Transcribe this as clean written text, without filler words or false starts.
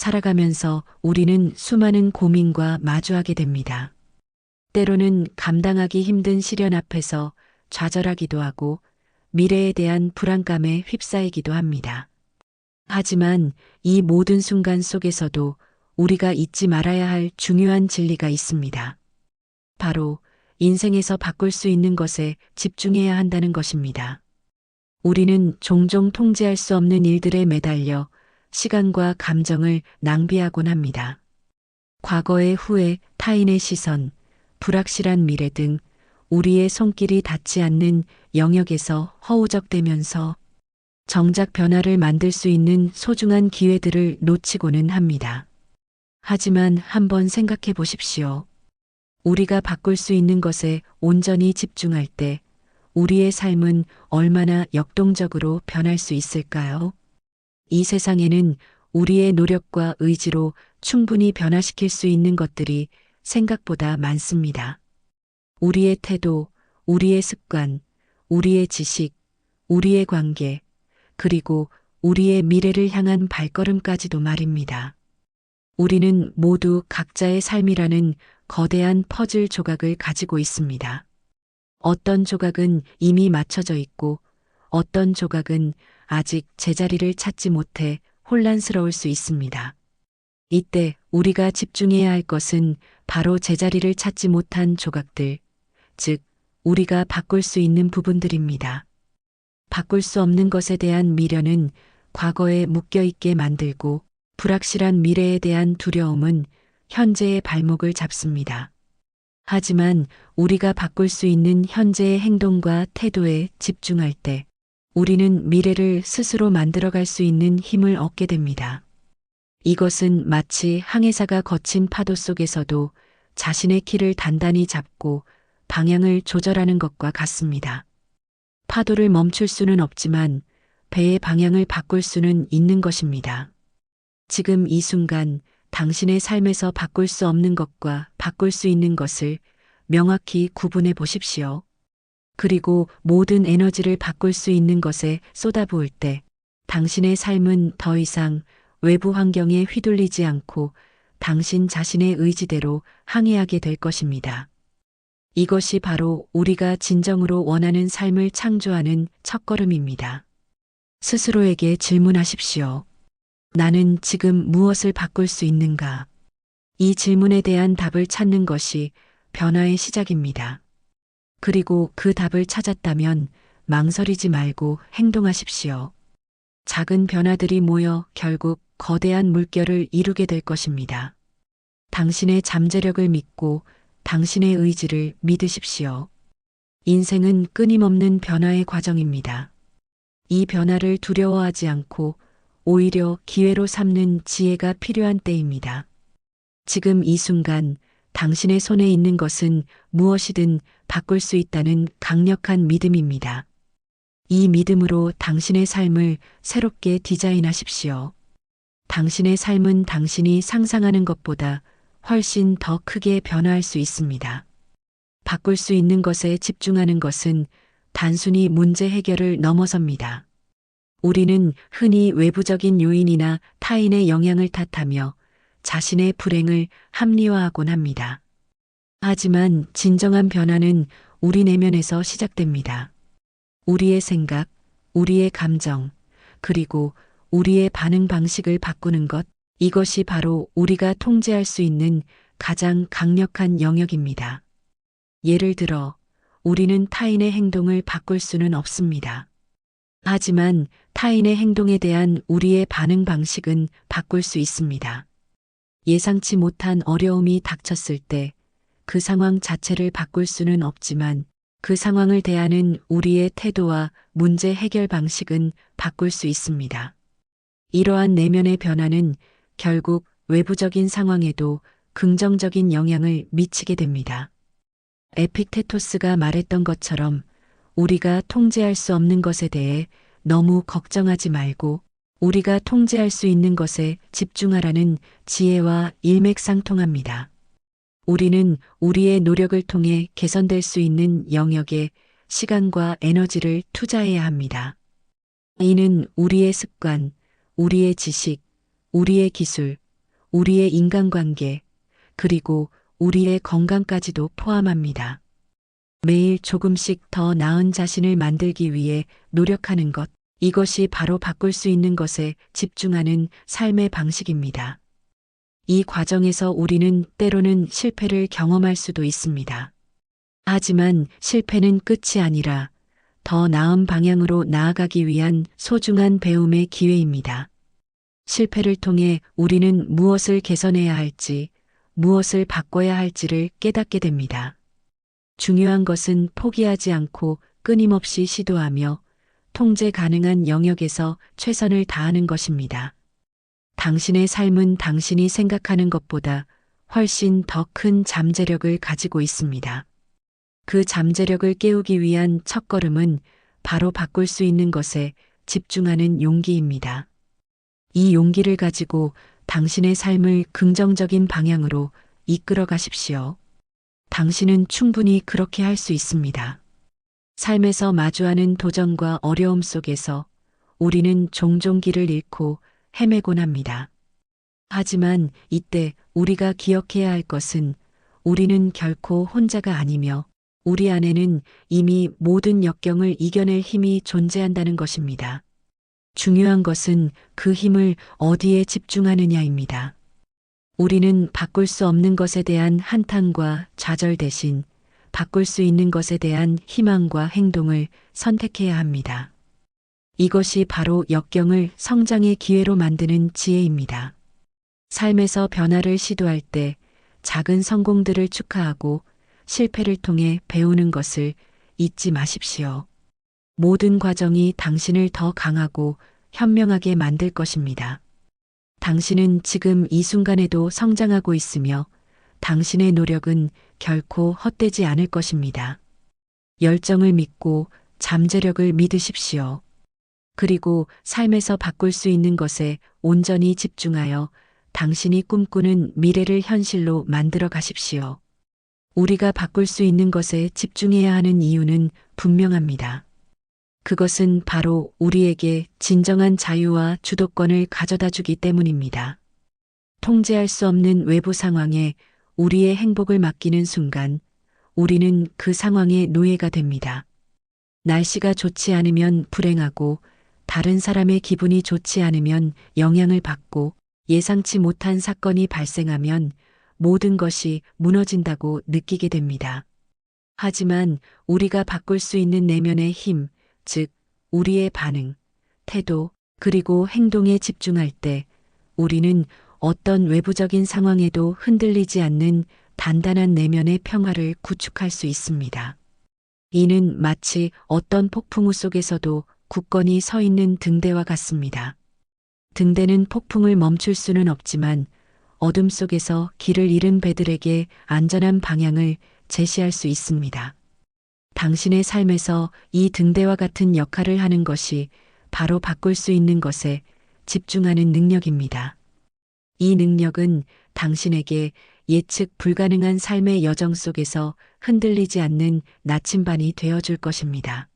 살아가면서 우리는 수많은 고민과 마주하게 됩니다. 때로는 감당하기 힘든 시련 앞에서 좌절하기도 하고 미래에 대한 불안감에 휩싸이기도 합니다. 하지만 이 모든 순간 속에서도 우리가 잊지 말아야 할 중요한 진리가 있습니다. 바로 인생에서 바꿀 수 있는 것에 집중해야 한다는 것입니다. 우리는 종종 통제할 수 없는 일들에 매달려 시간과 감정을 낭비하곤 합니다. 과거의 후회, 타인의 시선, 불확실한 미래 등 우리의 손길이 닿지 않는 영역에서 허우적대면서 정작 변화를 만들 수 있는 소중한 기회들을 놓치고는 합니다. 하지만 한번 생각해 보십시오. 우리가 바꿀 수 있는 것에 온전히 집중할 때 우리의 삶은 얼마나 역동적으로 변할 수 있을까요? 이 세상에는 우리의 노력과 의지로 충분히 변화시킬 수 있는 것들이 생각보다 많습니다. 우리의 태도, 우리의 습관, 우리의 지식, 우리의 관계, 그리고 우리의 미래를 향한 발걸음까지도 말입니다. 우리는 모두 각자의 삶이라는 거대한 퍼즐 조각을 가지고 있습니다. 어떤 조각은 이미 맞춰져 있고 어떤 조각은 아직 제자리를 찾지 못해 혼란스러울 수 있습니다. 이때 우리가 집중해야 할 것은 바로 제자리를 찾지 못한 조각들, 즉, 우리가 바꿀 수 있는 부분들입니다. 바꿀 수 없는 것에 대한 미련은 과거에 묶여있게 만들고 불확실한 미래에 대한 두려움은 현재의 발목을 잡습니다. 하지만 우리가 바꿀 수 있는 현재의 행동과 태도에 집중할 때 우리는 미래를 스스로 만들어갈 수 있는 힘을 얻게 됩니다. 이것은 마치 항해사가 거친 파도 속에서도 자신의 키를 단단히 잡고 방향을 조절하는 것과 같습니다. 파도를 멈출 수는 없지만 배의 방향을 바꿀 수는 있는 것입니다. 지금 이 순간 당신의 삶에서 바꿀 수 없는 것과 바꿀 수 있는 것을 명확히 구분해 보십시오. 그리고 모든 에너지를 바꿀 수 있는 것에 쏟아부을 때 당신의 삶은 더 이상 외부 환경에 휘둘리지 않고 당신 자신의 의지대로 항해하게 될 것입니다. 이것이 바로 우리가 진정으로 원하는 삶을 창조하는 첫걸음입니다. 스스로에게 질문하십시오. 나는 지금 무엇을 바꿀 수 있는가? 이 질문에 대한 답을 찾는 것이 변화의 시작입니다. 그리고 그 답을 찾았다면 망설이지 말고 행동하십시오. 작은 변화들이 모여 결국 거대한 물결을 이루게 될 것입니다. 당신의 잠재력을 믿고 당신의 의지를 믿으십시오. 인생은 끊임없는 변화의 과정입니다. 이 변화를 두려워하지 않고 오히려 기회로 삼는 지혜가 필요한 때입니다. 지금 이 순간 당신의 손에 있는 것은 무엇이든 바꿀 수 있다는 강력한 믿음입니다. 이 믿음으로 당신의 삶을 새롭게 디자인하십시오. 당신의 삶은 당신이 상상하는 것보다 훨씬 더 크게 변화할 수 있습니다. 바꿀 수 있는 것에 집중하는 것은 단순히 문제 해결을 넘어섭니다. 우리는 흔히 외부적인 요인이나 타인의 영향을 탓하며 자신의 불행을 합리화하곤 합니다. 하지만 진정한 변화는 우리 내면에서 시작됩니다. 우리의 생각, 우리의 감정, 그리고 우리의 반응 방식을 바꾸는 것, 이것이 바로 우리가 통제할 수 있는 가장 강력한 영역입니다. 예를 들어, 우리는 타인의 행동을 바꿀 수는 없습니다. 하지만 타인의 행동에 대한 우리의 반응 방식은 바꿀 수 있습니다. 예상치 못한 어려움이 닥쳤을 때 그 상황 자체를 바꿀 수는 없지만 그 상황을 대하는 우리의 태도와 문제 해결 방식은 바꿀 수 있습니다. 이러한 내면의 변화는 결국 외부적인 상황에도 긍정적인 영향을 미치게 됩니다. 에픽테토스가 말했던 것처럼 우리가 통제할 수 없는 것에 대해 너무 걱정하지 말고 우리가 통제할 수 있는 것에 집중하라는 지혜와 일맥상통합니다. 우리는 우리의 노력을 통해 개선될 수 있는 영역에 시간과 에너지를 투자해야 합니다. 이는 우리의 습관, 우리의 지식, 우리의 기술, 우리의 인간관계, 그리고 우리의 건강까지도 포함합니다. 매일 조금씩 더 나은 자신을 만들기 위해 노력하는 것, 이것이 바로 바꿀 수 있는 것에 집중하는 삶의 방식입니다. 이 과정에서 우리는 때로는 실패를 경험할 수도 있습니다. 하지만 실패는 끝이 아니라 더 나은 방향으로 나아가기 위한 소중한 배움의 기회입니다. 실패를 통해 우리는 무엇을 개선해야 할지, 무엇을 바꿔야 할지를 깨닫게 됩니다. 중요한 것은 포기하지 않고 끊임없이 시도하며 통제 가능한 영역에서 최선을 다하는 것입니다. 당신의 삶은 당신이 생각하는 것보다 훨씬 더 큰 잠재력을 가지고 있습니다. 그 잠재력을 깨우기 위한 첫걸음은 바로 바꿀 수 있는 것에 집중하는 용기입니다. 이 용기를 가지고 당신의 삶을 긍정적인 방향으로 이끌어 가십시오. 당신은 충분히 그렇게 할 수 있습니다. 삶에서 마주하는 도전과 어려움 속에서 우리는 종종 길을 잃고 헤매곤 합니다. 하지만 이때 우리가 기억해야 할 것은 우리는 결코 혼자가 아니며 우리 안에는 이미 모든 역경을 이겨낼 힘이 존재한다는 것입니다. 중요한 것은 그 힘을 어디에 집중하느냐입니다. 우리는 바꿀 수 없는 것에 대한 한탄과 좌절 대신 바꿀 수 있는 것에 대한 희망과 행동을 선택해야 합니다. 이것이 바로 역경을 성장의 기회로 만드는 지혜입니다. 삶에서 변화를 시도할 때 작은 성공들을 축하하고 실패를 통해 배우는 것을 잊지 마십시오. 모든 과정이 당신을 더 강하고 현명하게 만들 것입니다. 당신은 지금 이 순간에도 성장하고 있으며 당신의 노력은 결코 헛되지 않을 것입니다. 열정을 믿고 잠재력을 믿으십시오. 그리고 삶에서 바꿀 수 있는 것에 온전히 집중하여 당신이 꿈꾸는 미래를 현실로 만들어 가십시오. 우리가 바꿀 수 있는 것에 집중해야 하는 이유는 분명합니다. 그것은 바로 우리에게 진정한 자유와 주도권을 가져다 주기 때문입니다. 통제할 수 없는 외부 상황에 우리의 행복을 맡기는 순간 우리는 그 상황의 노예가 됩니다. 날씨가 좋지 않으면 불행하고 다른 사람의 기분이 좋지 않으면 영향을 받고 예상치 못한 사건이 발생하면 모든 것이 무너진다고 느끼게 됩니다. 하지만 우리가 바꿀 수 있는 내면의 힘, 즉 우리의 반응, 태도, 그리고 행동에 집중할 때 우리는 어떤 외부적인 상황에도 흔들리지 않는 단단한 내면의 평화를 구축할 수 있습니다. 이는 마치 어떤 폭풍우 속에서도 굳건히 서 있는 등대와 같습니다. 등대는 폭풍을 멈출 수는 없지만 어둠 속에서 길을 잃은 배들에게 안전한 방향을 제시할 수 있습니다. 당신의 삶에서 이 등대와 같은 역할을 하는 것이 바로 바꿀 수 있는 것에 집중하는 능력입니다. 이 능력은 당신에게 예측 불가능한 삶의 여정 속에서 흔들리지 않는 나침반이 되어줄 것입니다.